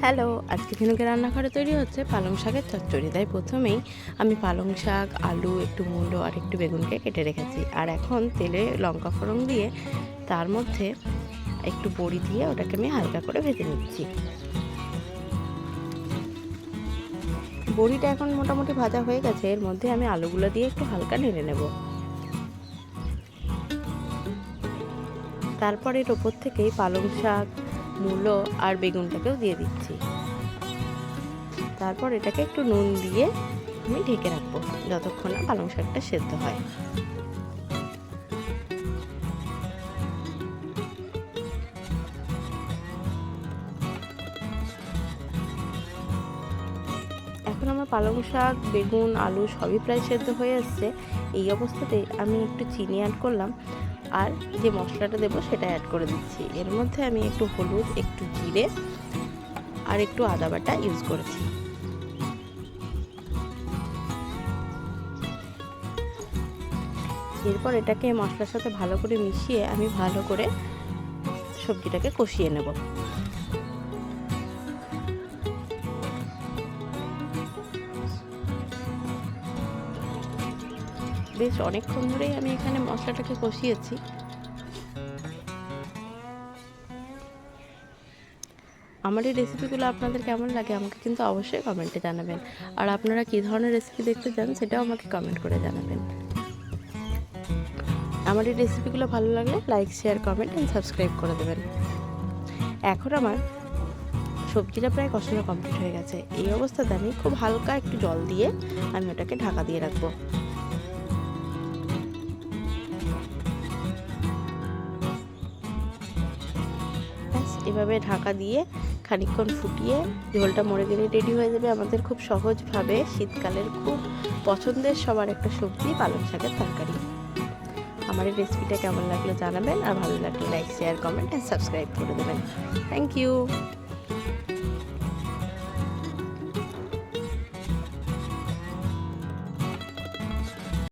Hello, আজকে ঝিনুকের রান্নাঘরে তৈরি হচ্ছে পালং শাকের চচ্চড়ি। তাই প্রথমেই আমি পালং শাক, আলু, একটু মূলো আর একটু বেগুনকে কেটে রেখেছি। আর এখন তেলে লঙ্কা ফোড়ন দিয়ে তার মধ্যে একটু বড়ি দিয়ে ওটাকে আমি হালকা করে ভেজে নিচ্ছি। বড়িটা এখন মোটামুটি ভাজা হয়ে গেছে। এর মধ্যে আমি আলুগুলো দিয়ে একটু হালকা নেড়ে নেব। তারপর এর ওপর থেকেই পালং শাক, মূলো আর বেগুনটাকেও দিয়ে দিচ্ছি। তারপর এটাকে একটু নুন দিয়ে আমি ঢেকে রাখবো যতক্ষণ না পালং শাকটা সেদ্ধ হয়। এখন আমার পালং শাক, বেগুন, আলু সবই প্রায় সেদ্ধ হয়ে আসছে। এই অবস্থাতেই আমি একটু চিনি অ্যাড করলাম আর যে মশলাটা দেবো সেটা অ্যাড করে দিচ্ছি। এর মধ্যে আমি একটু হলুদ, একটু জিরে আর একটু আদা বাটা ইউজ করেছি। এরপর এটাকে মশলার সাথে ভালো করে মিশিয়ে আমি ভালো করে সবজিটাকে কষিয়ে নেব। বেশ অনেকক্ষণ ধরেই আমি এখানে মশলাটাকে কষিয়েছি। আমার এই রেসিপিগুলো আপনাদের কেমন লাগে আমাকে কিন্তু অবশ্যই কমেন্টে জানাবেন। আর আপনারা কী ধরনের রেসিপি দেখতে চান সেটাও আমাকে কমেন্ট করে জানাবেন। আমার এই রেসিপিগুলো ভালো লাগলে like, share, comment and subscribe করে দেবেন। এখন আমার সবজিটা প্রায় কষানো কমপ্লিট হয়ে গেছে। এই অবস্থাতে আমি খুব হালকা একটু জল দিয়ে আমি ওটাকে ঢাকা দিয়ে রাখবো। ব্যাস এভাবে ঢাকা দিয়ে খানিকক্ষণ ফুটিয়ে ঝোলটা মরে গেলে রেডি হয়ে যাবে আমাদের খুব সহজভাবে শীতকালের খুব পছন্দের সবার একটা সবজি পালং শাকের তরকারি। আমার এই রেসিপিটা কেমন লাগলো জানাবেন, আর ভালো লাগলে like, share, comment and subscribe করে দেবেন। Thank you.